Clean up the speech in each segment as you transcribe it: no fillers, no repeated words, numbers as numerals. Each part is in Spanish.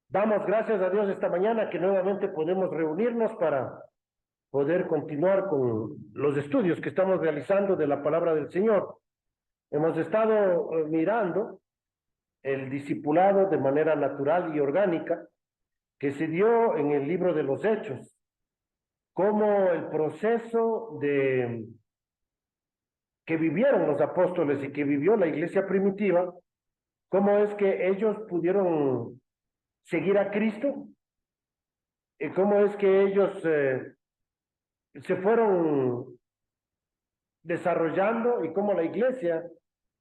Damos gracias a Dios esta mañana que nuevamente podemos reunirnos para poder continuar con los estudios que estamos realizando de la palabra del Señor. Hemos estado mirando el discipulado de manera natural y orgánica que se dio en el libro de los Hechos, como el proceso que vivieron los apóstoles y que vivió la iglesia primitiva, cómo es que ellos pudieron seguir a Cristo, y cómo es que ellos se fueron desarrollando y cómo la iglesia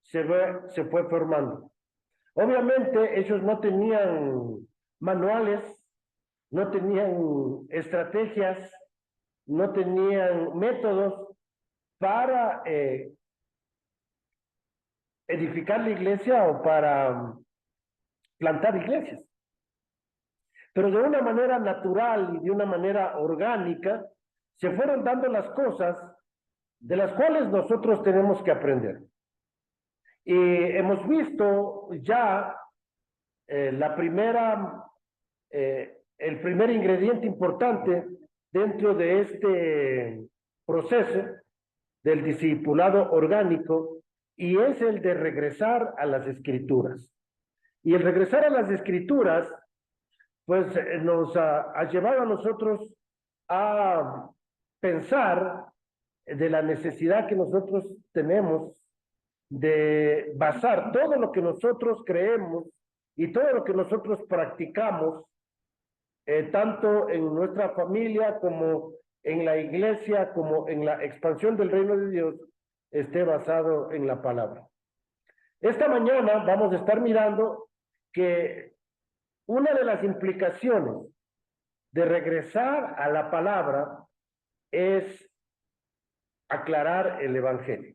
se fue formando. Obviamente ellos no tenían manuales, no tenían estrategias, no tenían métodos para edificar la iglesia o para plantar iglesias. Pero de una manera natural y de una manera orgánica se fueron dando las cosas de las cuales nosotros tenemos que aprender. Y hemos visto ya el primer ingrediente importante dentro de este proceso del discipulado orgánico, y es el de regresar a las escrituras. Y el regresar a las escrituras, pues nos ha llevado a nosotros a pensar de la necesidad que nosotros tenemos de basar todo lo que nosotros creemos y todo lo que nosotros practicamos, tanto en nuestra familia como en la iglesia, como en la expansión del reino de Dios, esté basado en la palabra. Esta mañana vamos a estar mirando que una de las implicaciones de regresar a la palabra es aclarar el evangelio.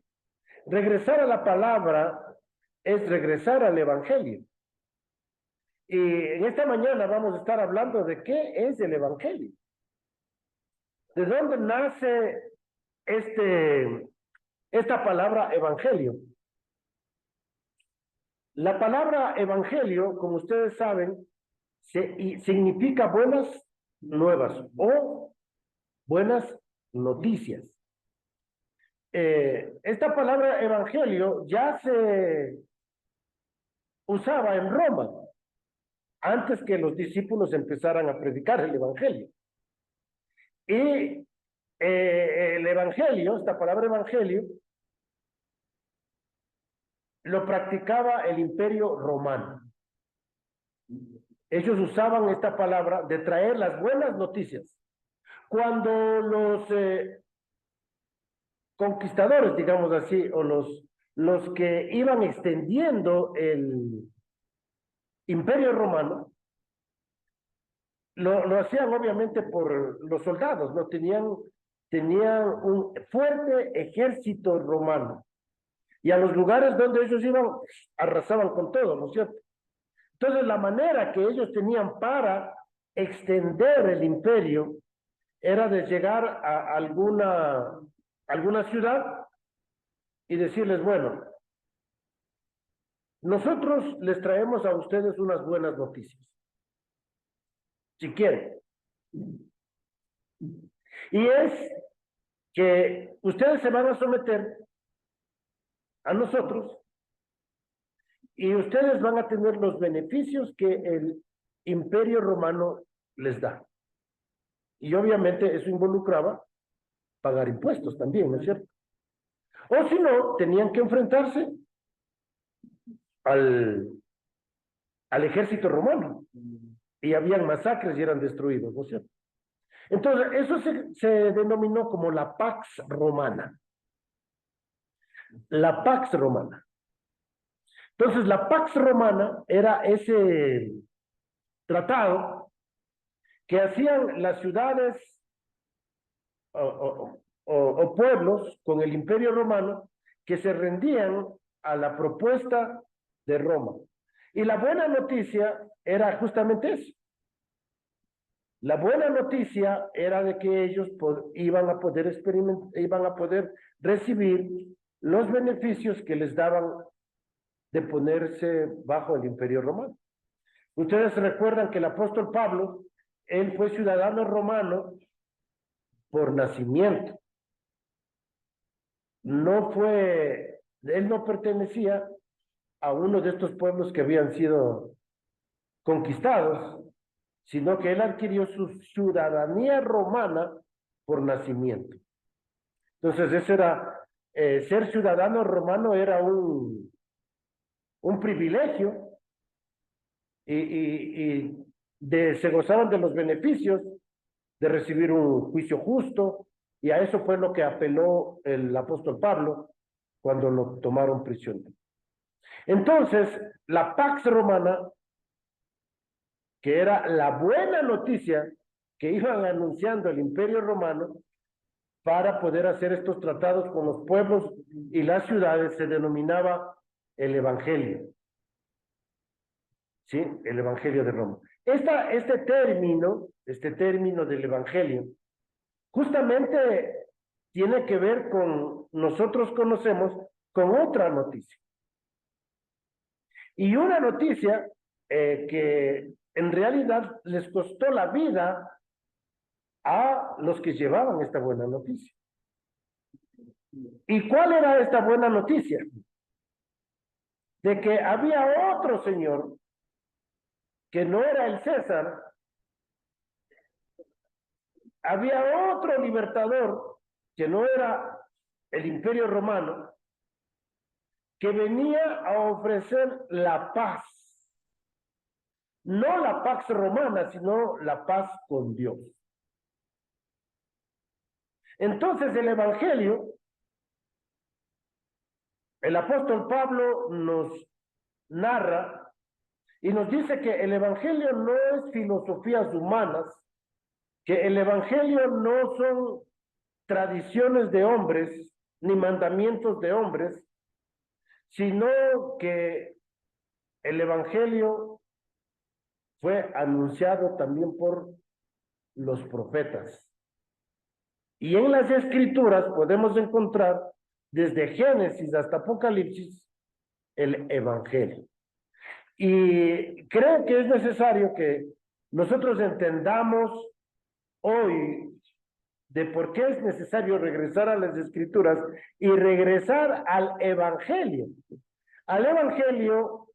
Regresar a la palabra es regresar al evangelio. Y en esta mañana vamos a estar hablando de qué es el evangelio. ¿De dónde nace esta palabra evangelio? La palabra evangelio, como ustedes saben, significa buenas nuevas o buenas noticias. Esta palabra evangelio ya se usaba en Roma antes que los discípulos empezaran a predicar el evangelio. Y el evangelio, esta palabra evangelio, lo practicaba el Imperio Romano. Ellos usaban esta palabra de traer las buenas noticias. Cuando los conquistadores, digamos así, o los que iban extendiendo el Imperio Romano, lo hacían obviamente por los soldados, ¿no? Tenían un fuerte ejército romano. Y a los lugares donde ellos iban, arrasaban con todo, ¿no es cierto? Entonces, la manera que ellos tenían para extender el imperio era de llegar a alguna ciudad y decirles, bueno, nosotros les traemos a ustedes unas buenas noticias, si quieren. Y es que ustedes se van a someter a nosotros y ustedes van a tener los beneficios que el Imperio Romano les da. Y obviamente eso involucraba pagar impuestos también, ¿no es cierto? O si no, tenían que enfrentarse al ejército romano. Y habían masacres y eran destruidos, ¿no es cierto? Entonces, eso se denominó como la Pax Romana. La Pax Romana. Entonces, la Pax Romana era ese tratado que hacían las ciudades o pueblos con el Imperio Romano que se rendían a la propuesta de Roma. Y la buena noticia era justamente eso. La buena noticia era de que ellos iban a poder recibir los beneficios que les daban de ponerse bajo el Imperio Romano. Ustedes recuerdan que el apóstol Pablo, él fue ciudadano romano por nacimiento. Él no pertenecía a uno de estos pueblos que habían sido conquistados, sino que él adquirió su ciudadanía romana por nacimiento. Entonces, ser ciudadano romano era un privilegio y se gozaban de los beneficios de recibir un juicio justo, y a eso fue lo que apeló el apóstol Pablo cuando lo tomaron prisionero. Entonces, la Pax Romana, que era la buena noticia que iban anunciando el Imperio Romano para poder hacer estos tratados con los pueblos y las ciudades, se denominaba el Evangelio. ¿Sí? El Evangelio de Roma. Este término del Evangelio, justamente tiene que ver con, nosotros conocemos, con otra noticia. Y una noticia que en realidad les costó la vida a los que llevaban esta buena noticia. ¿Y cuál era esta buena noticia? De que había otro señor que no era el César, había otro libertador que no era el Imperio Romano, que venía a ofrecer la paz. No la Pax Romana, sino la paz con Dios. Entonces el Evangelio, el apóstol Pablo nos narra y nos dice que el Evangelio no es filosofías humanas, que el Evangelio no son tradiciones de hombres, ni mandamientos de hombres, sino que el Evangelio fue anunciado también por los profetas. Y en las Escrituras podemos encontrar, desde Génesis hasta Apocalipsis, el Evangelio. Y creo que es necesario que nosotros entendamos hoy de por qué es necesario regresar a las Escrituras y regresar al Evangelio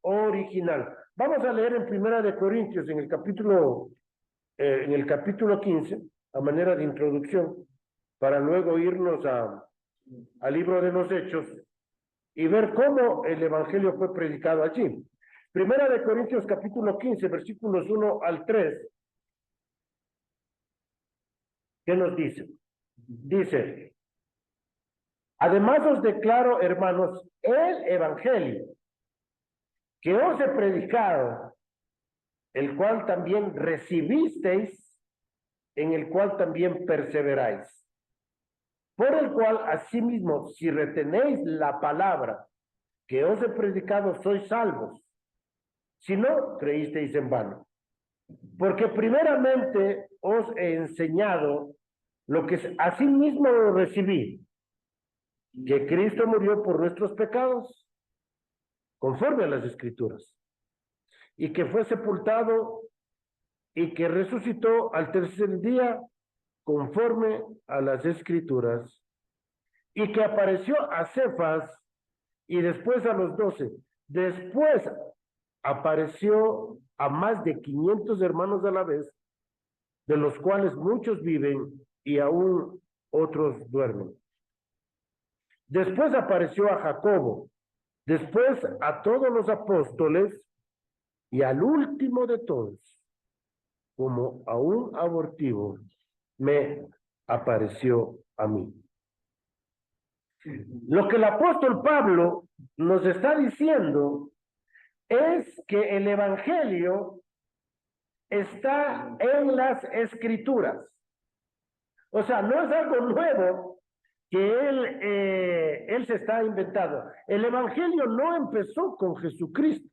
original. Vamos a leer en Primera de Corintios, en el capítulo 15, a manera de introducción, para luego irnos al libro de los Hechos y ver cómo el Evangelio fue predicado allí. Primera de Corintios, capítulo 15, versículos 1 al 3. ¿Qué nos dice? Dice: además os declaro, hermanos, el Evangelio que os he predicado, el cual también recibisteis, en el cual también perseveráis, por el cual asimismo, si retenéis la palabra que os he predicado, sois salvos, si no, creísteis en vano. Porque primeramente os he enseñado lo que asimismo recibí, que Cristo murió por nuestros pecados, conforme a las Escrituras, y que fue sepultado y que resucitó al tercer día, conforme a las Escrituras, y que apareció a Cefas y después a los 12. Después apareció a más de 500 hermanos a la vez, de los cuales muchos viven y aún otros duermen. Después apareció a Jacobo, después a todos los apóstoles, y al último de todos, como a un abortivo, me apareció a mí. Lo que el apóstol Pablo nos está diciendo es que el Evangelio está en las Escrituras. O sea, no es algo nuevo que él se está inventando. El Evangelio no empezó con Jesucristo.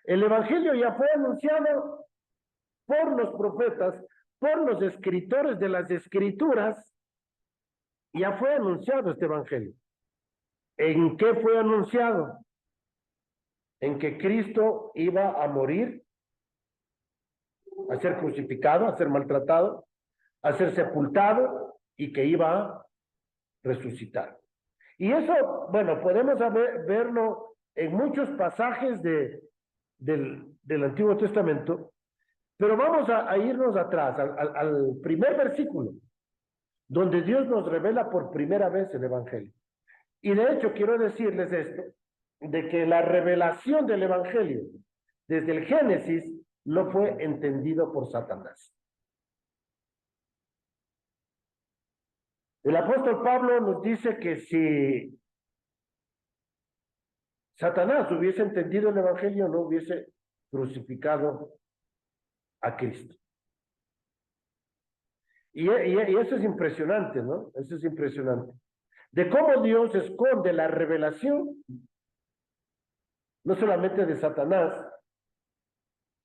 El Evangelio ya fue anunciado por los profetas, por los escritores de las Escrituras. Ya fue anunciado este Evangelio. ¿En qué fue anunciado? En que Cristo iba a morir a ser crucificado, a ser maltratado, a ser sepultado y que iba a resucitar. Y eso, bueno, podemos verlo en muchos pasajes del Antiguo Testamento, pero vamos a irnos atrás, al primer versículo, donde Dios nos revela por primera vez el Evangelio. Y de hecho quiero decirles esto, de que la revelación del Evangelio desde el Génesis no fue entendido por Satanás. El apóstol Pablo nos dice que si Satanás hubiese entendido el Evangelio, no hubiese crucificado a Cristo. Y eso es impresionante, ¿no? Eso es impresionante. De cómo Dios esconde la revelación, no solamente de Satanás,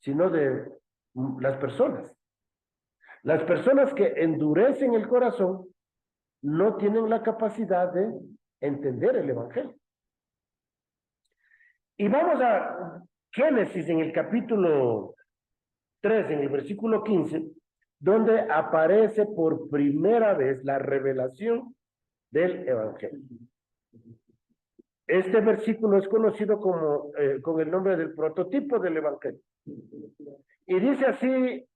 sino de las personas. Las personas que endurecen el corazón no tienen la capacidad de entender el Evangelio. Y vamos a Génesis en el capítulo 3, en el versículo 15, donde aparece por primera vez la revelación del Evangelio. Este versículo es conocido como, con el nombre del prototipo del Evangelio. Y dice así,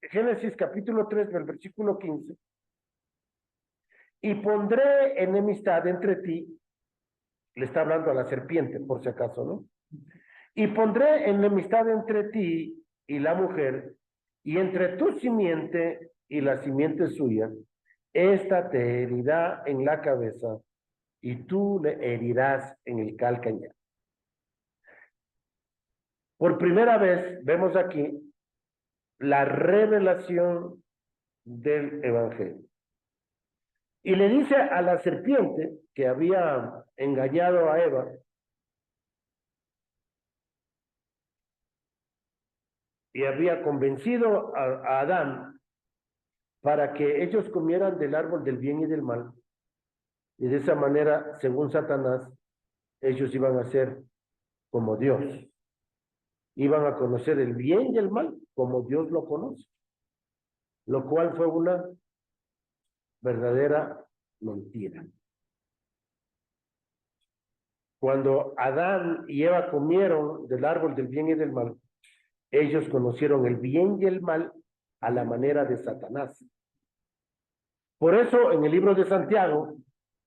Génesis capítulo 3, del versículo 15, y pondré enemistad entre ti, le está hablando a la serpiente, por si acaso, ¿no? Y pondré enemistad entre ti y la mujer, y entre tu simiente y la simiente suya, esta te herirá en la cabeza, y tú le herirás en el calcañar. Por primera vez vemos aquí la revelación del Evangelio. Y le dice a la serpiente que había engañado a Eva, y había convencido a Adán para que ellos comieran del árbol del bien y del mal. Y de esa manera, según Satanás, ellos iban a ser como Dios. Iban a conocer el bien y el mal como Dios lo conoce. Lo cual fue una verdadera mentira. Cuando Adán y Eva comieron del árbol del bien y del mal, ellos conocieron el bien y el mal a la manera de Satanás. Por eso en el libro de Santiago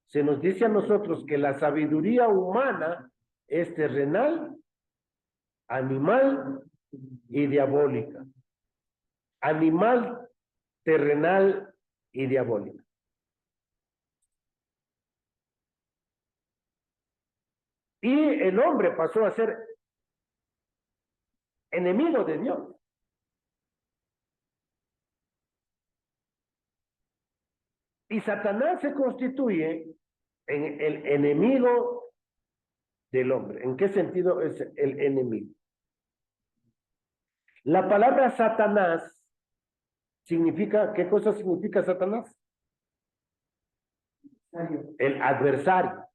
se nos dice a nosotros que la sabiduría humana es terrenal, animal y diabólica. Animal, terrenal y diabólica. Y el hombre pasó a ser enemigo de Dios. Y Satanás se constituye en el enemigo del hombre. ¿En qué sentido es el enemigo? La palabra Satanás significa, ¿qué cosa significa Satanás? El adversario.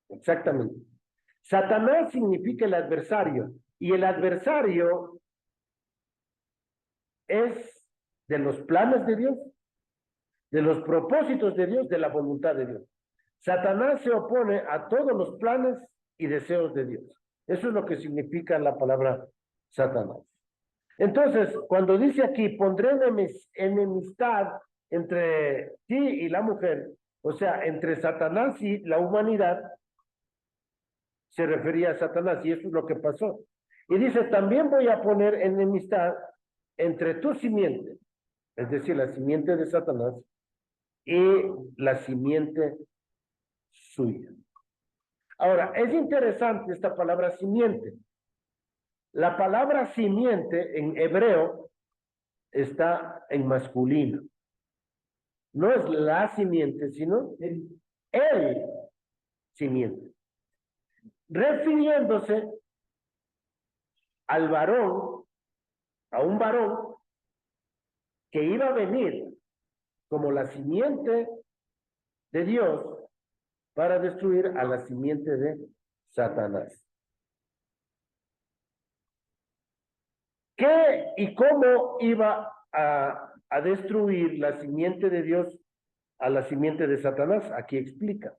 Exactamente. Satanás significa el adversario. Y el adversario es de los planes de Dios, de los propósitos de Dios, de la voluntad de Dios. Satanás se opone a todos los planes y deseos de Dios. Eso es lo que significa la palabra Satanás. Entonces, cuando dice aquí, pondré enemistad entre ti y la mujer, o sea, entre Satanás y la humanidad, se refería a Satanás, y eso es lo que pasó. Y dice, también voy a poner enemistad entre tu simiente, es decir, la simiente de Satanás, y la simiente suya. Ahora, es interesante esta palabra simiente. La palabra simiente en hebreo está en masculino. No es la simiente, sino el simiente. Refiriéndose al varón, a un varón que iba a venir como la simiente de Dios para destruir a la simiente de Satanás. ¿Qué y cómo iba a destruir la simiente de Dios a la simiente de Satanás? Aquí explica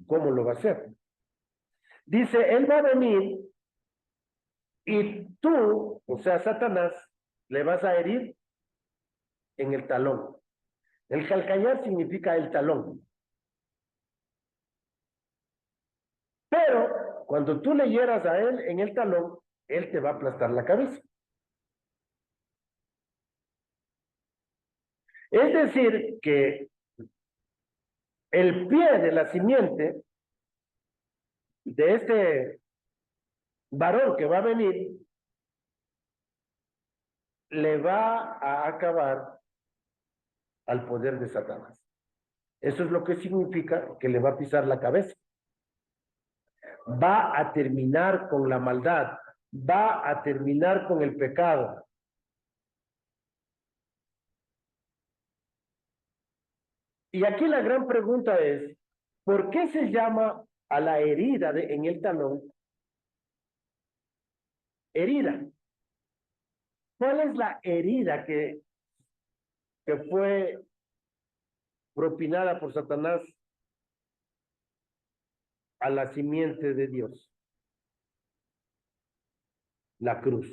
cómo lo va a hacer. Dice, él va a venir y tú, o sea, Satanás, le vas a herir en el talón. El calcañar significa el talón. Pero cuando tú le hieras a él en el talón, él te va a aplastar la cabeza. Es decir, que el pie de la simiente de este varón que va a venir le va a acabar al poder de Satanás. Eso es lo que significa que le va a pisar la cabeza. Va a terminar con la maldad, va a terminar con el pecado. Y aquí la gran pregunta es, ¿por qué se llama a la herida en el talón herida? ¿Cuál es la herida que fue propinada por Satanás a la simiente de Dios? La cruz,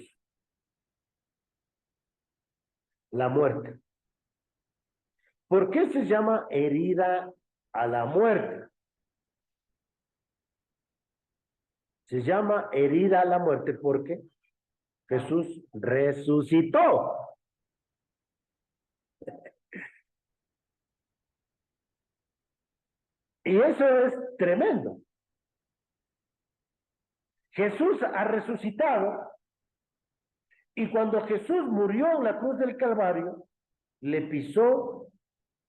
la muerte. ¿Por qué se llama herida a la muerte? Se llama herida a la muerte porque Jesús resucitó. Y eso es tremendo. Jesús ha resucitado y cuando Jesús murió en la cruz del Calvario, le pisó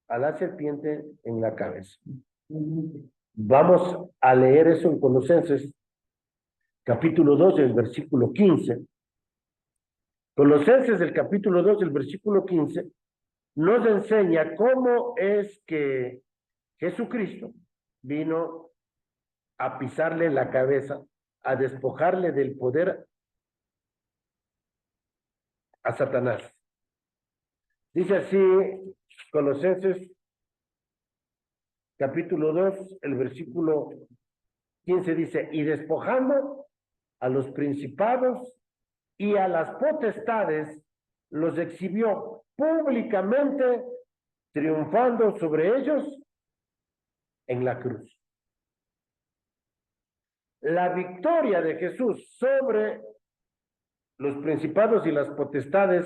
a la serpiente en la cabeza. Vamos a leer eso en Colosenses, capítulo 2, el versículo 15. Colosenses, el capítulo 2, el versículo 15, nos enseña cómo es que Jesucristo vino a pisarle la cabeza, a despojarle del poder a Satanás. Dice así, Colosenses, capítulo 2, el versículo 15 dice, y despojando a los principados y a las potestades, los exhibió públicamente, triunfando sobre ellos en la cruz. La victoria de Jesús sobre los principados y las potestades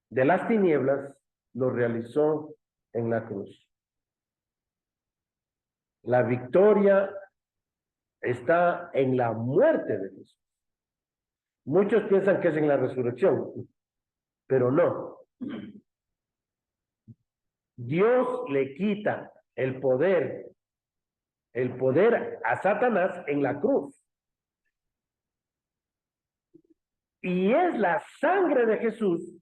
de las tinieblas lo realizó en la cruz. La victoria está en la muerte de Jesús. Muchos piensan que es en la resurrección, pero no. Dios le quita el poder a Satanás en la cruz. Y es la sangre de Jesús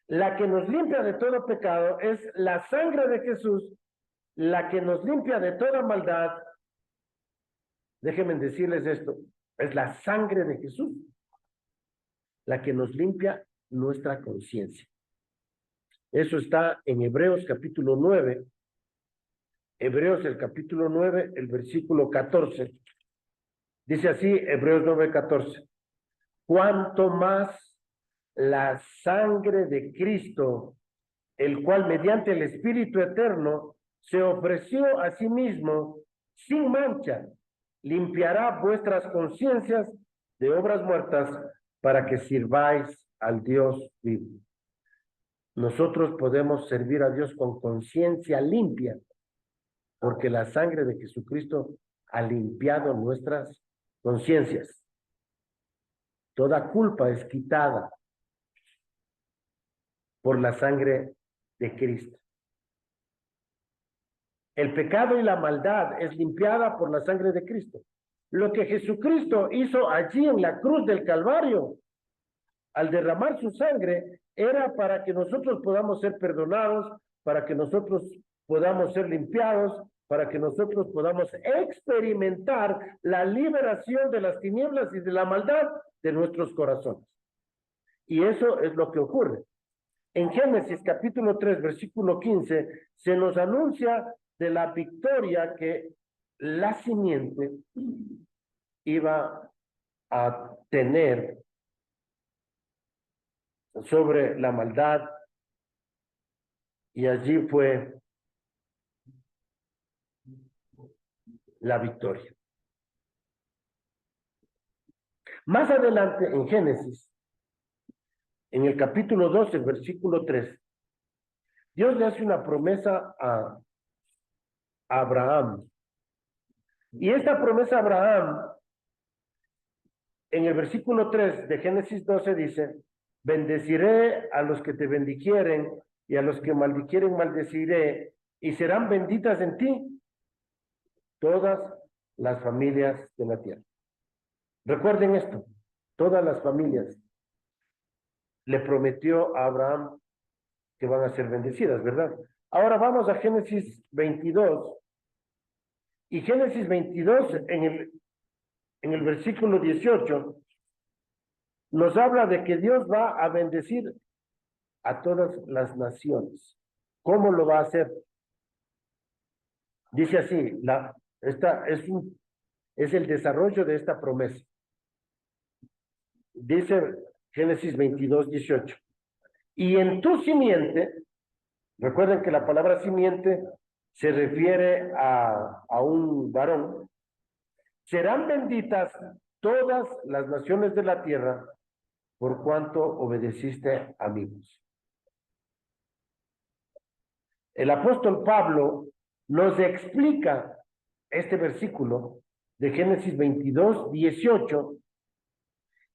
la que nos limpia de todo pecado, es la sangre de Jesús la que nos limpia de toda maldad. Déjenme decirles esto, es la sangre de Jesús la que nos limpia nuestra conciencia. Eso está en Hebreos capítulo 9, Hebreos el capítulo 9, el versículo 14. Dice así, Hebreos 9, 14. Cuanto más la sangre de Cristo, el cual mediante el Espíritu Eterno se ofreció a sí mismo sin mancha, limpiará vuestras conciencias de obras muertas para que sirváis al Dios vivo. Nosotros podemos servir a Dios con conciencia limpia, porque la sangre de Jesucristo ha limpiado nuestras conciencias. Toda culpa es quitada por la sangre de Cristo. El pecado y la maldad es limpiada por la sangre de Cristo. Lo que Jesucristo hizo allí en la cruz del Calvario, al derramar su sangre, era para que nosotros podamos ser perdonados, para que nosotros podamos ser limpiados, para que nosotros podamos experimentar la liberación de las tinieblas y de la maldad de nuestros corazones. Y eso es lo que ocurre. En Génesis capítulo 3, versículo 15, se nos anuncia de la victoria que la simiente iba a tener sobre la maldad, y allí fue la victoria. Más adelante en Génesis, en el capítulo 12, versículo 3, Dios le hace una promesa a Abraham. Y esta promesa a Abraham, en el versículo 3 de Génesis 12 dice, bendeciré a los que te bendijeren y a los que maldijeren maldeciré, y serán benditas en ti todas las familias de la tierra. Recuerden esto, todas las familias. Le prometió a Abraham que van a ser bendecidas, ¿verdad? Ahora vamos a Génesis 22. Y Génesis 22, en el versículo 18, nos habla de que Dios va a bendecir a todas las naciones. ¿Cómo lo va a hacer? Dice así, es el desarrollo de esta promesa. Dice Génesis 22, 18. Y en tu simiente, recuerden que la palabra simiente se refiere a un varón, serán benditas todas las naciones de la tierra por cuanto obedeciste a mí. El apóstol Pablo nos explica este versículo de Génesis 22, 18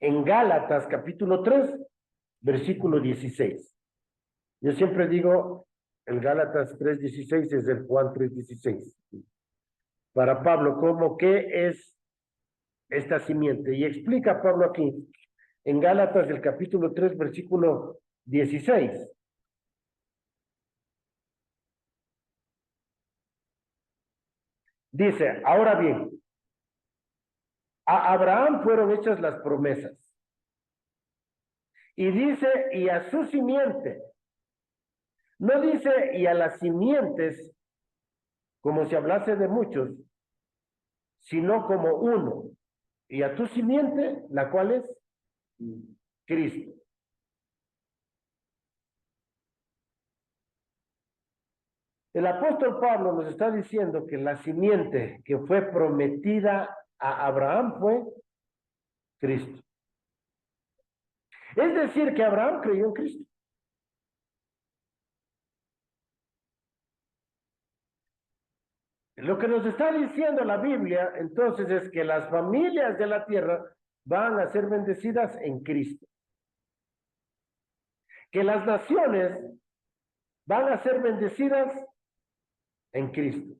en Gálatas capítulo 3, versículo 16. Yo siempre digo, el Gálatas 3, 16 es el Juan 3, 16. Para Pablo, ¿qué es esta simiente? Y explica Pablo aquí, en Gálatas del capítulo 3, versículo 16. Dice, ahora bien, a Abraham fueron hechas las promesas. Y dice, y a su simiente. No dice, y a las simientes, como si hablase de muchos, sino como uno. Y a tu simiente, la cual es Cristo. El apóstol Pablo nos está diciendo que la simiente que fue prometida a Abraham fue Cristo. Es decir, que Abraham creyó en Cristo. Lo que nos está diciendo la Biblia, entonces, es que las familias de la tierra van a ser bendecidas en Cristo. Que las naciones van a ser bendecidas en Cristo.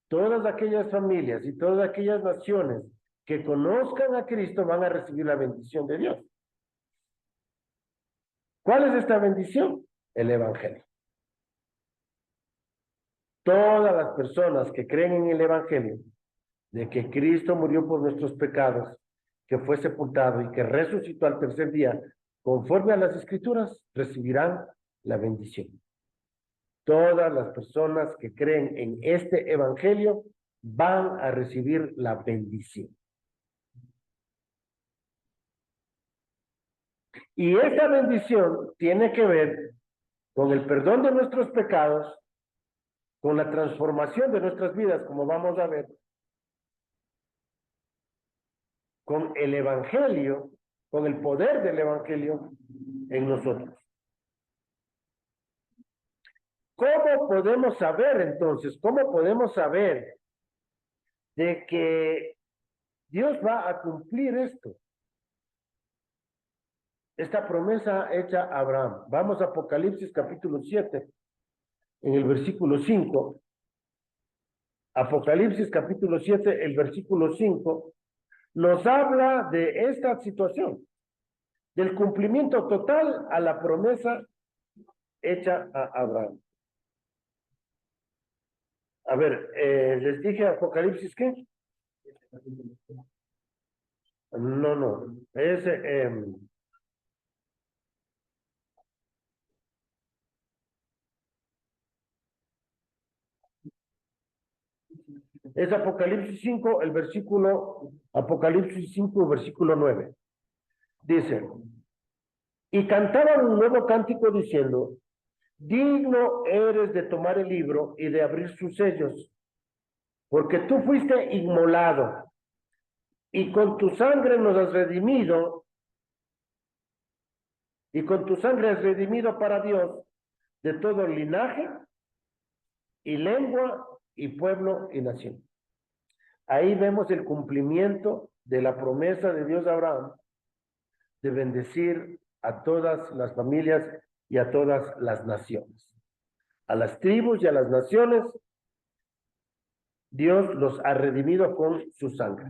Todas aquellas familias y todas aquellas naciones que conozcan a Cristo van a recibir la bendición de Dios. ¿Cuál es esta bendición? El Evangelio. Todas las personas que creen en el Evangelio, de que Cristo murió por nuestros pecados, que fue sepultado y que resucitó al tercer día, conforme a las Escrituras, recibirán la bendición. Todas las personas que creen en este Evangelio van a recibir la bendición. Y esta bendición tiene que ver con el perdón de nuestros pecados, con la transformación de nuestras vidas, como vamos a ver, con el Evangelio, con el poder del Evangelio en nosotros. ¿Cómo podemos saber entonces? ¿Cómo podemos saber de que Dios va a cumplir esto? Esta promesa hecha a Abraham. Vamos a Apocalipsis capítulo 7, en el versículo 5. Apocalipsis capítulo 7, el versículo 5, nos habla de esta situación, del cumplimiento total a la promesa hecha a Abraham. A ver, les dije Apocalipsis, ¿qué? No, no, es Apocalipsis 5, el versículo, Apocalipsis 5, versículo 9. Dice, y cantaban un nuevo cántico diciendo, digno eres de tomar el libro y de abrir sus sellos, porque tú fuiste inmolado y con tu sangre nos has redimido, y con tu sangre has redimido para Dios de todo linaje y lengua y pueblo y nación. Ahí vemos el cumplimiento de la promesa de Dios a Abraham de bendecir a todas las familias y a todas las naciones. A las tribus y a las naciones, Dios los ha redimido con su sangre.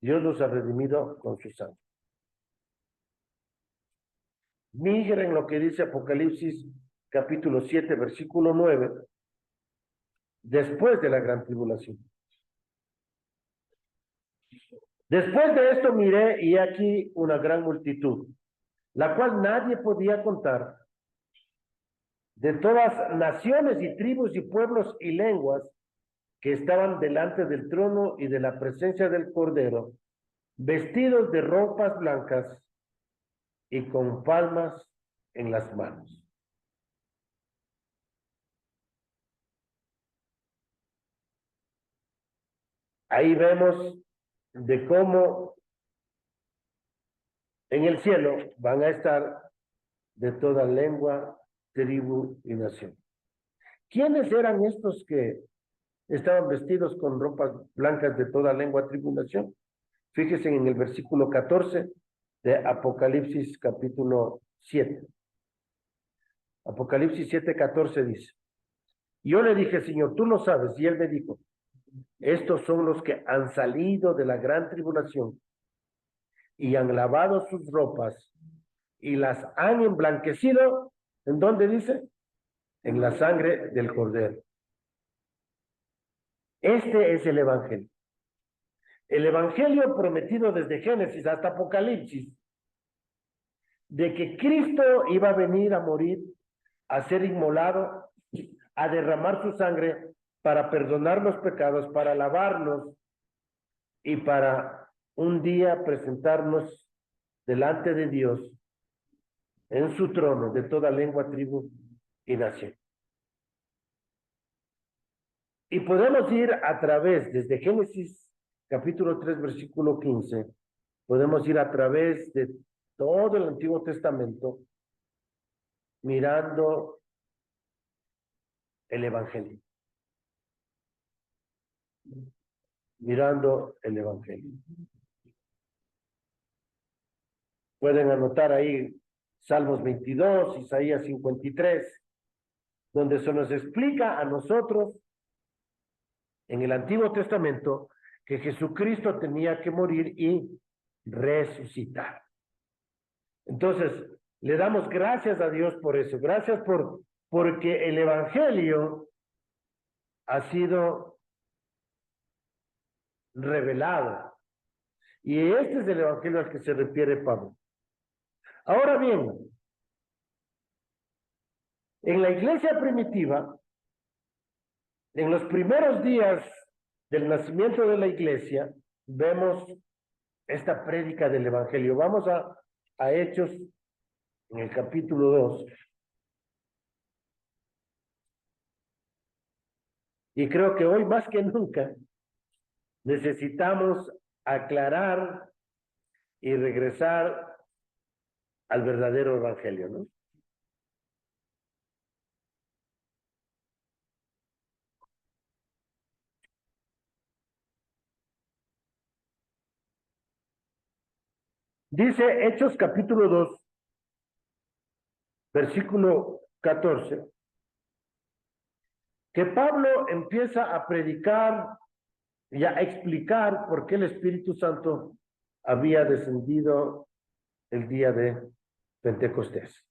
Dios los ha redimido con su sangre. Miren lo que dice Apocalipsis capítulo 7, versículo 9, después de la gran tribulación. Después de esto miré y aquí una gran multitud, la cual nadie podía contar, de todas naciones y tribus y pueblos y lenguas que estaban delante del trono y de la presencia del Cordero, vestidos de ropas blancas y con palmas en las manos. Ahí vemos de cómo en el cielo van a estar de toda lengua, tribu y nación. ¿Quiénes eran estos que estaban vestidos con ropas blancas de toda lengua, tribu y nación? Fíjense en el versículo 14 de Apocalipsis capítulo 7. Apocalipsis 7:14 dice, yo le dije, Señor, tú lo sabes, y él me dijo, estos son los que han salido de la gran tribulación y han lavado sus ropas y las han emblanquecido. ¿En dónde dice? En la sangre del Cordero. Este es el Evangelio. El Evangelio prometido desde Génesis hasta Apocalipsis, de que Cristo iba a venir a morir, a ser inmolado, a derramar su sangre para perdonar los pecados, para lavarnos y para un día presentarnos delante de Dios en su trono de toda lengua, tribu y nación. Y podemos ir a través, desde Génesis capítulo 3, versículo 15, podemos ir a través de todo el Antiguo Testamento mirando el Evangelio. Mirando el Evangelio. Pueden anotar ahí Salmos 22, Isaías 53, donde se nos explica a nosotros en el Antiguo Testamento que Jesucristo tenía que morir y resucitar. Entonces, le damos gracias a Dios por eso. Gracias porque el Evangelio ha sido revelado. Y este es el Evangelio al que se refiere Pablo. Ahora bien, en la iglesia primitiva, en los primeros días del nacimiento de la iglesia, vemos esta prédica del Evangelio. Vamos a Hechos, en el capítulo 2. Y creo que hoy más que nunca necesitamos aclarar y regresar al verdadero Evangelio, ¿no? Dice Hechos capítulo 2, versículo 14, que Pablo empieza a predicar y a explicar por qué el Espíritu Santo había descendido el día de Pentecostés.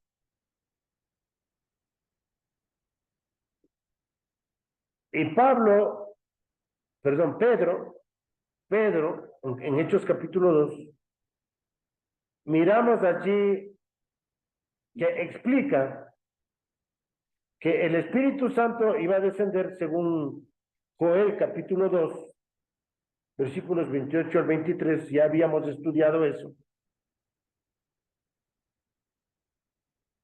Y Pedro, en Hechos capítulo 2, miramos allí que explica que el Espíritu Santo iba a descender según Joel capítulo 2, versículos 28 al 23, ya habíamos estudiado eso.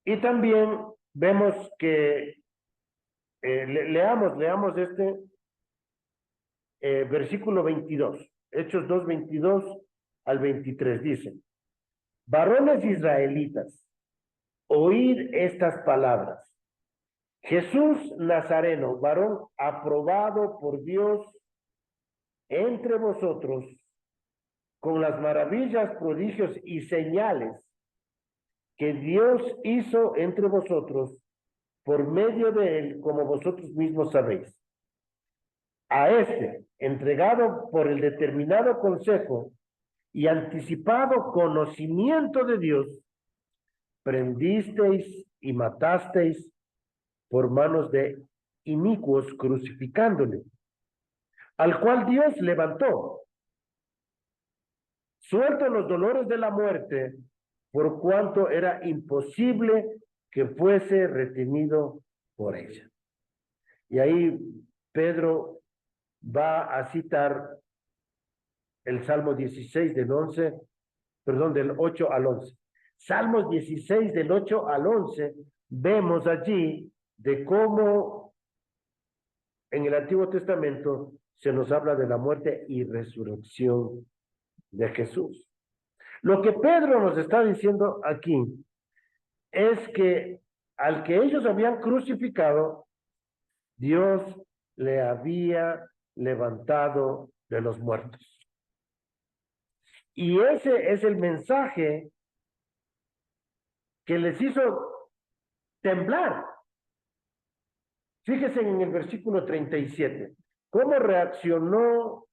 Y también vemos que, leamos este versículo 22, Hechos 2, 22 al 23, dice: varones israelitas, oíd estas palabras. Jesús Nazareno, varón aprobado por Dios entre vosotros, con las maravillas, prodigios y señales que Dios hizo entre vosotros por medio de él, como vosotros mismos sabéis. A este, entregado por el determinado consejo y anticipado conocimiento de Dios, prendisteis y matasteis por manos de inicuos, crucificándole, al cual Dios levantó, suelto los dolores de la muerte, por cuanto era imposible que fuese retenido por ella. Y ahí Pedro va a citar el Salmo 16 del 8 al 11. Salmos 16 del 8 al 11, vemos allí de cómo en el Antiguo Testamento se nos habla de la muerte y resurrección de Jesús. Lo que Pedro nos está diciendo aquí es que al que ellos habían crucificado, Dios le había levantado de los muertos. Y ese es el mensaje que les hizo temblar. Fíjense en el versículo 37, cómo reaccionó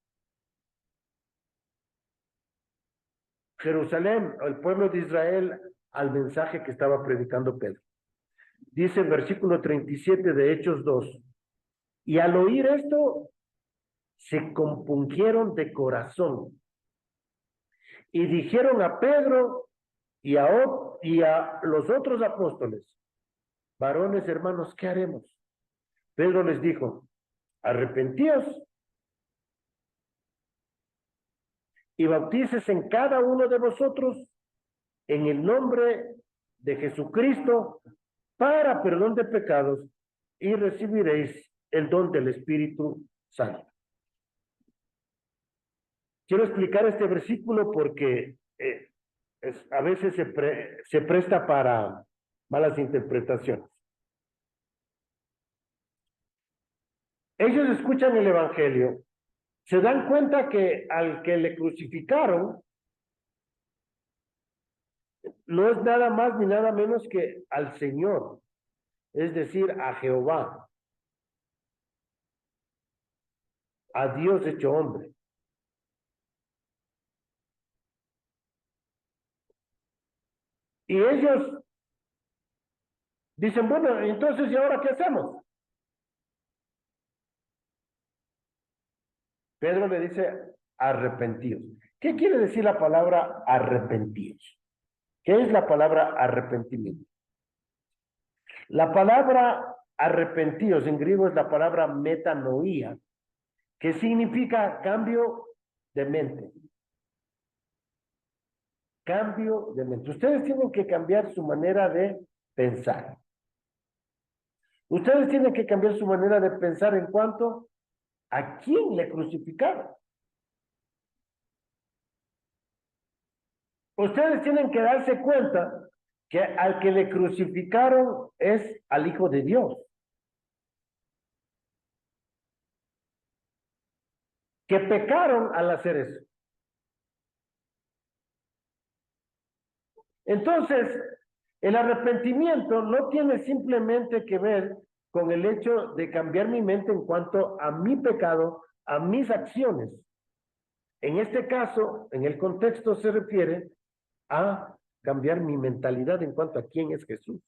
Jerusalén, o el pueblo de Israel, al mensaje que estaba predicando Pedro. Dice el versículo 37 de Hechos 2, y al oír esto, se compungieron de corazón, y dijeron a Pedro y a los otros apóstoles: varones hermanos, ¿qué haremos? Pedro les dijo: arrepentíos y bautícese en cada uno de vosotros en el nombre de Jesucristo para perdón de pecados, y recibiréis el don del Espíritu Santo. Quiero explicar este versículo porque a veces se presta para malas interpretaciones. Ellos escuchan el Evangelio, se dan cuenta que al que le crucificaron no es nada más ni nada menos que al Señor, es decir, a Jehová, a Dios hecho hombre. Y ellos dicen: bueno, entonces, ¿y ahora qué hacemos? Pedro le dice: arrepentidos. ¿Qué quiere decir la palabra arrepentidos? ¿Qué es la palabra arrepentimiento? La palabra arrepentidos en griego es la palabra metanoia, que significa cambio de mente. Cambio de mente. Ustedes tienen que cambiar su manera de pensar. Ustedes tienen que cambiar su manera de pensar en cuanto a quién le crucificaron. Ustedes tienen que darse cuenta que al que le crucificaron es al Hijo de Dios, que pecaron al hacer eso. Entonces, el arrepentimiento no tiene simplemente que ver con el hecho de cambiar mi mente en cuanto a mi pecado, a mis acciones. En este caso, en el contexto se refiere a cambiar mi mentalidad en cuanto a quién es Jesús.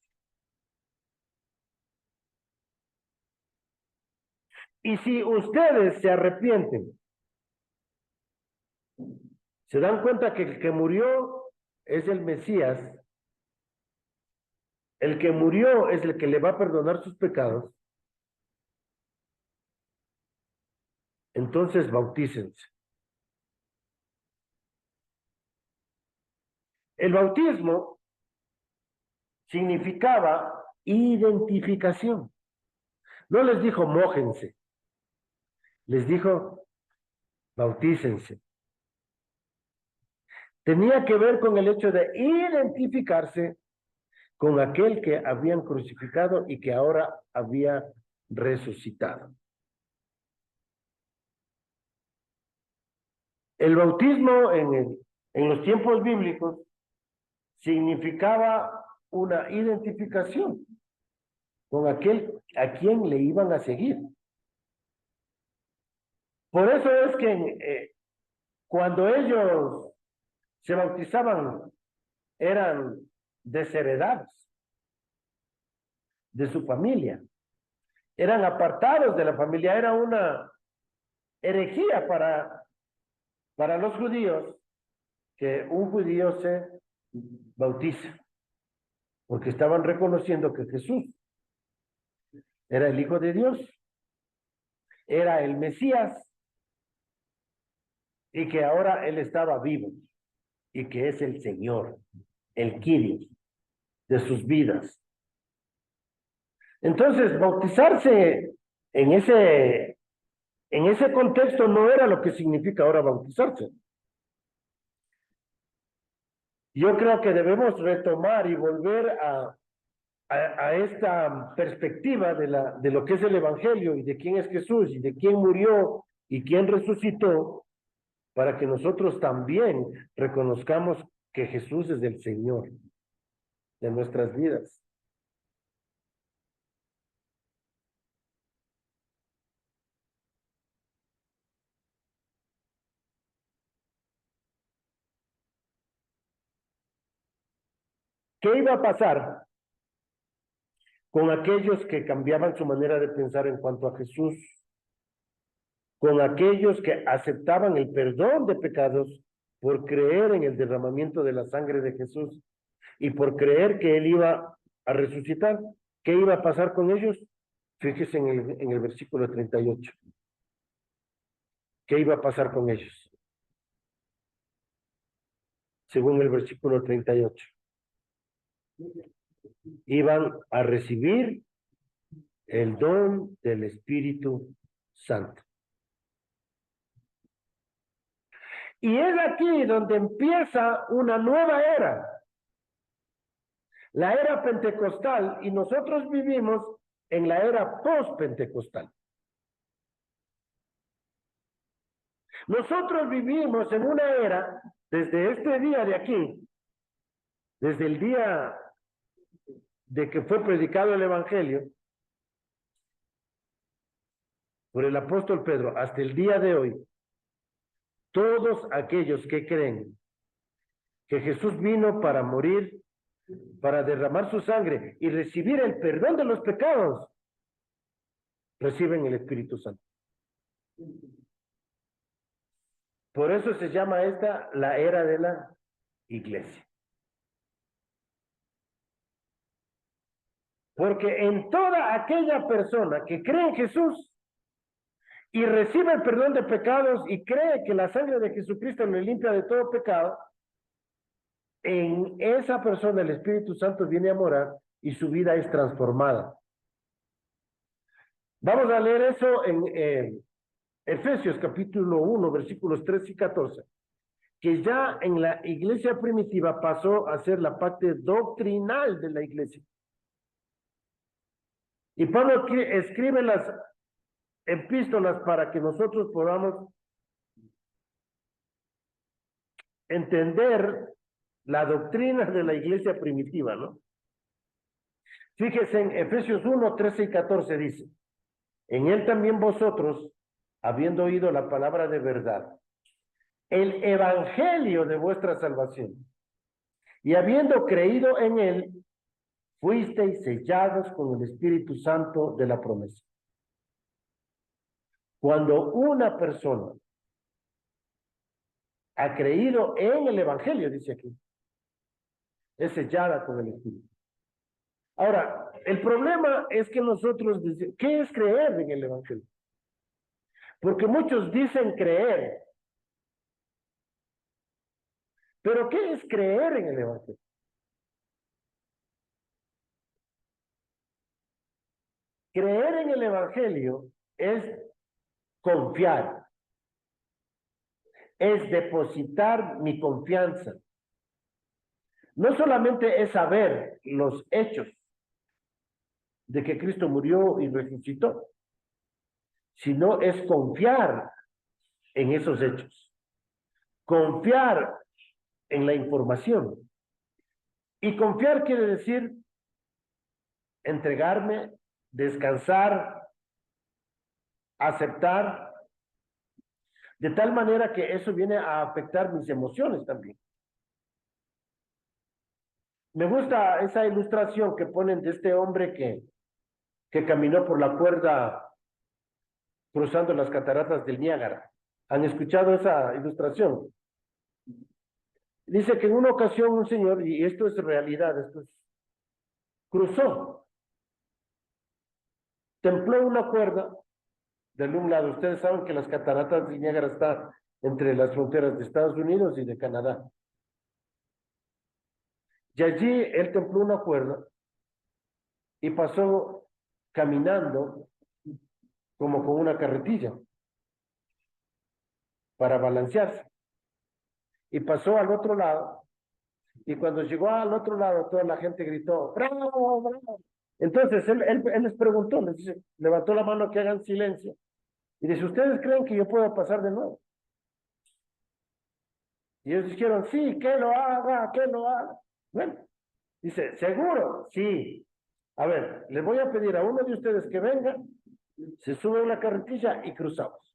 Y si ustedes se arrepienten, se dan cuenta que el que murió es el Mesías, el que murió es el que le va a perdonar sus pecados, entonces bautícense. El bautismo significaba identificación. No les dijo mójense, les dijo bautícense. Tenía que ver con el hecho de identificarse con aquel que habían crucificado y que ahora había resucitado. El bautismo en los tiempos bíblicos significaba una identificación con aquel a quien le iban a seguir. Por eso es que cuando ellos se bautizaban, eran desheredados de su familia, eran apartados de la familia, era una herejía para los judíos que un judío se bautiza, porque estaban reconociendo que Jesús era el Hijo de Dios, era el Mesías, y que ahora Él estaba vivo, y que es el Señor, el Kyrios de sus vidas. Entonces, bautizarse en ese contexto no era lo que significa ahora bautizarse. Yo creo que debemos retomar y volver a esta perspectiva de lo que es el Evangelio y de quién es Jesús y de quién murió y quién resucitó, para que nosotros también reconozcamos que Jesús es el Señor de nuestras vidas. ¿Qué iba a pasar con aquellos que cambiaban su manera de pensar en cuanto a Jesús? Con aquellos que aceptaban el perdón de pecados por creer en el derramamiento de la sangre de Jesús y por creer que Él iba a resucitar. ¿Qué iba a pasar con ellos? Fíjese en el versículo 38. ¿Qué iba a pasar con ellos? Según el versículo 38. Iban a recibir el don del Espíritu Santo. Y es aquí donde empieza una nueva era, la era pentecostal, y nosotros vivimos en la era post-pentecostal. Nosotros vivimos en una era, desde este día de aquí, desde el día de que fue predicado el Evangelio por el apóstol Pedro, hasta el día de hoy, todos aquellos que creen que Jesús vino para morir, para derramar su sangre y recibir el perdón de los pecados, reciben el Espíritu Santo. Por eso se llama esta la era de la iglesia. Porque en toda aquella persona que cree en Jesús y recibe el perdón de pecados y cree que la sangre de Jesucristo le limpia de todo pecado, en esa persona el Espíritu Santo viene a morar y su vida es transformada. Vamos a leer eso en Efesios capítulo 1, versículos 13 y 14, que ya en la iglesia primitiva pasó a ser la parte doctrinal de la iglesia. Y Pablo escribe las epístolas para que nosotros podamos entender la doctrina de la iglesia primitiva, ¿no? Fíjese en Efesios 1, 13 y 14 dice, en él también vosotros, habiendo oído la palabra de verdad, el evangelio de vuestra salvación, y habiendo creído en él, fuisteis sellados con el Espíritu Santo de la promesa. Cuando una persona ha creído en el Evangelio, dice aquí, es sellada con el Espíritu. Ahora, el problema es que nosotros decimos, ¿qué es creer en el Evangelio? Porque muchos dicen creer, pero ¿qué es creer en el Evangelio? Creer en el Evangelio es confiar, es depositar mi confianza. No solamente es saber los hechos de que Cristo murió y resucitó, sino es confiar en esos hechos, confiar en la información. Y confiar quiere decir entregarme, descansar, aceptar, de tal manera que eso viene a afectar mis emociones también. Me gusta esa ilustración que ponen de este hombre que caminó por la cuerda cruzando las cataratas del Niágara. ¿Han escuchado esa ilustración? Dice que en una ocasión un señor, y esto es realidad, cruzó, templó una cuerda del un lado. Ustedes saben que las cataratas del Niágara están entre las fronteras de Estados Unidos y de Canadá. Y allí él templó una cuerda y pasó caminando como con una carretilla para balancearse. Y pasó al otro lado, y cuando llegó al otro lado, toda la gente gritó, ¡bravo, bravo! Entonces él les preguntó, les dice, levantó la mano que hagan silencio, y dice, ¿ustedes creen que yo puedo pasar de nuevo? Y ellos dijeron, sí, que lo haga, que lo haga. Bueno, dice, ¿seguro? Sí. A ver, les voy a pedir a uno de ustedes que venga, se sube a una carretilla y cruzamos.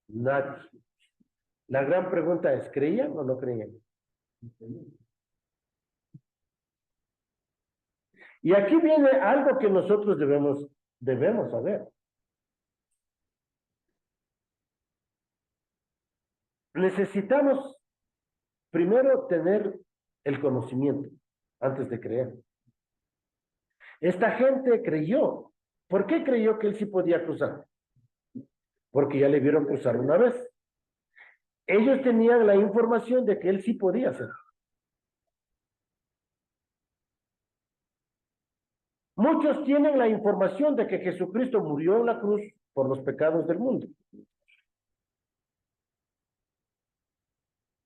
Nadie. La gran pregunta es, ¿creían o no creían? Y aquí viene algo que nosotros debemos saber. Necesitamos primero tener el conocimiento antes de creer. Esta gente creyó. ¿Por qué creyó que él sí podía cruzar? Porque ya le vieron cruzar una vez. Ellos tenían la información de que él sí podía hacer. Muchos tienen la información de que Jesucristo murió en la cruz por los pecados del mundo.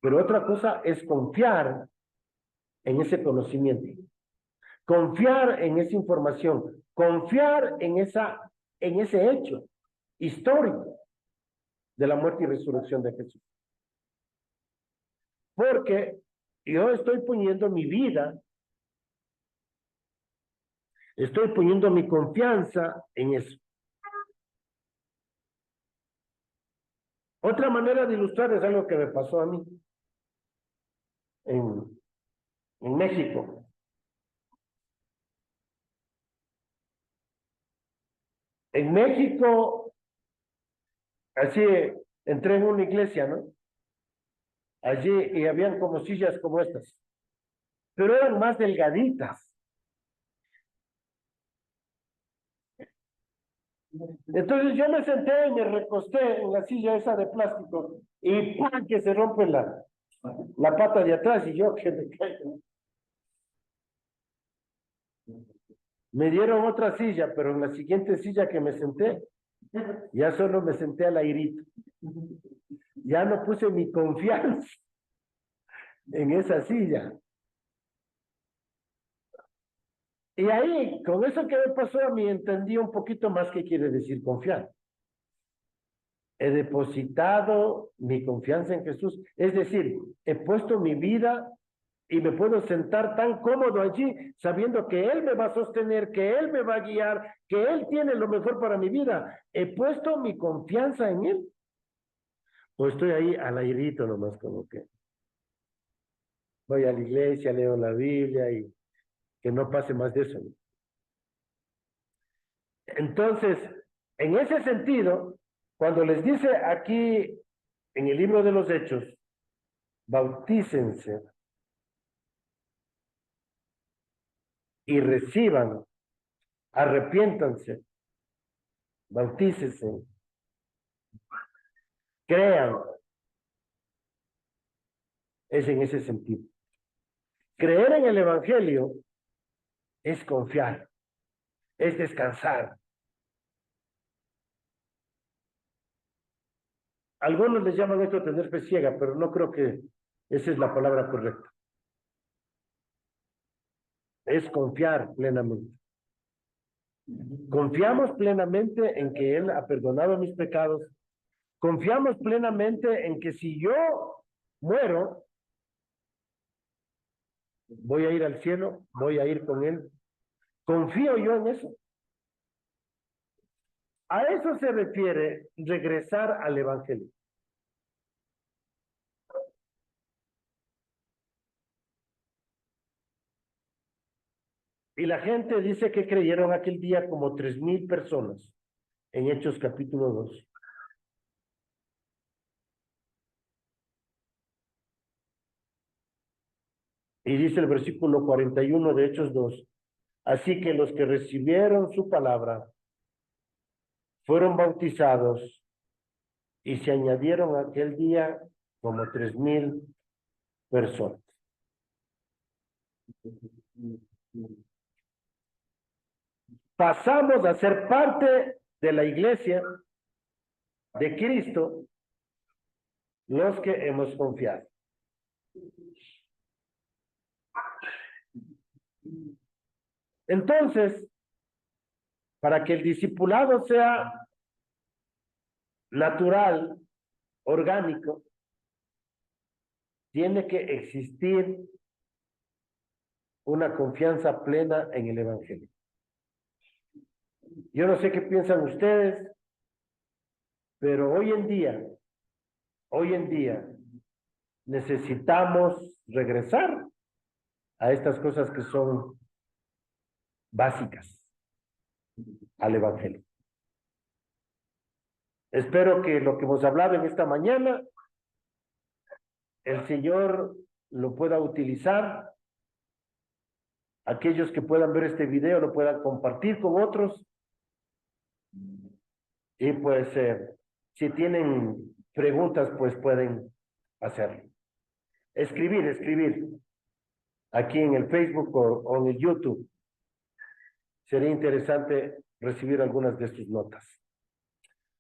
Pero otra cosa es confiar en ese conocimiento, confiar en esa información, confiar en ese hecho histórico de la muerte y resurrección de Jesús. Porque yo estoy poniendo mi vida, estoy poniendo mi confianza en eso. Otra manera de ilustrar es algo que me pasó a mí en México. En México, así entré en una iglesia, ¿no? Allí y habían como sillas como estas, pero eran más delgaditas. Entonces yo me senté y me recosté en la silla esa de plástico y ¡pam! Que se rompe la pata de atrás y yo que me caigo. Me dieron otra silla, pero en la siguiente silla que me senté, ya solo me senté al airito. Ya no puse mi confianza en esa silla. Y ahí, con eso que me pasó a mí, entendí un poquito más qué quiere decir confiar. He depositado mi confianza en Jesús, es decir, he puesto mi vida y me puedo sentar tan cómodo allí, sabiendo que Él me va a sostener, que Él me va a guiar, que Él tiene lo mejor para mi vida. He puesto mi confianza en Él. O estoy ahí al airito nomás, como que voy a la iglesia, leo la Biblia y que no pase más de eso. Entonces, en ese sentido, cuando les dice aquí en el libro de los Hechos, bautícense y reciban, arrepiéntanse, bautícense, crean, es en ese sentido. Creer en el Evangelio es confiar, es descansar. Algunos les llaman esto tener fe ciega, pero no creo que esa es la palabra correcta. Es confiar plenamente. Confiamos plenamente en que Él ha perdonado mis pecados. Confiamos plenamente en que si yo muero, voy a ir al cielo, voy a ir con Él. Confío yo en eso. A eso se refiere regresar al Evangelio. Y la gente dice que creyeron aquel día como 3,000 personas en Hechos capítulo 2. Y dice el versículo 41 de Hechos 2. Así que los que recibieron su palabra fueron bautizados y se añadieron aquel día como 3,000 personas. Pasamos a ser parte de la iglesia de Cristo, los que hemos confiado. Entonces, para que el discipulado sea natural, orgánico, tiene que existir una confianza plena en el Evangelio. Yo no sé qué piensan ustedes, pero hoy en día, necesitamos regresar a estas cosas que son básicas al Evangelio. Espero que lo que hemos hablado en esta mañana, el Señor lo pueda utilizar. Aquellos que puedan ver este video lo puedan compartir con otros. Y pues, si tienen preguntas, pues pueden hacerlo. Escribir aquí en el Facebook o en el YouTube. Sería interesante recibir algunas de sus notas.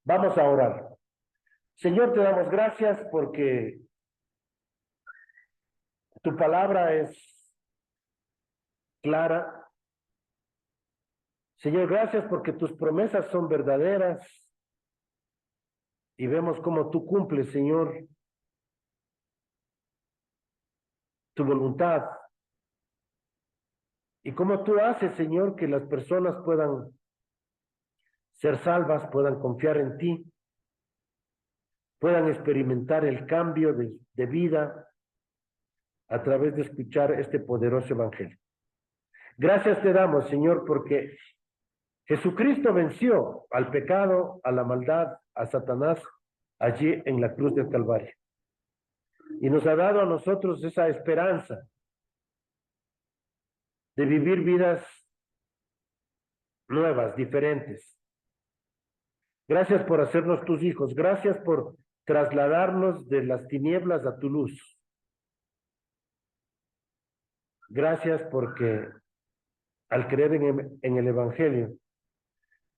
Vamos a orar. Señor, te damos gracias porque tu palabra es clara. Señor, gracias porque tus promesas son verdaderas y vemos cómo tú cumples, Señor, tu voluntad. Y cómo tú haces, Señor, que las personas puedan ser salvas, puedan confiar en ti, puedan experimentar el cambio de vida a través de escuchar este poderoso evangelio. Gracias te damos, Señor, porque Jesucristo venció al pecado, a la maldad, a Satanás, allí en la cruz del Calvario. Y nos ha dado a nosotros esa esperanza de vivir vidas nuevas, diferentes. Gracias por hacernos tus hijos. Gracias por trasladarnos de las tinieblas a tu luz. Gracias porque al creer en el Evangelio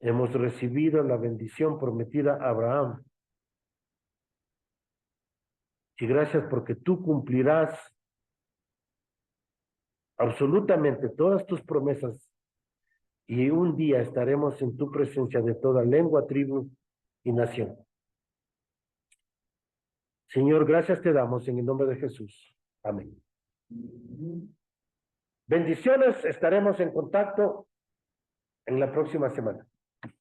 hemos recibido la bendición prometida a Abraham. Y gracias porque tú cumplirás absolutamente todas tus promesas y un día estaremos en tu presencia de toda lengua, tribu y nación. Señor, gracias te damos en el nombre de Jesús. Amén. Bendiciones, estaremos en contacto en la próxima semana.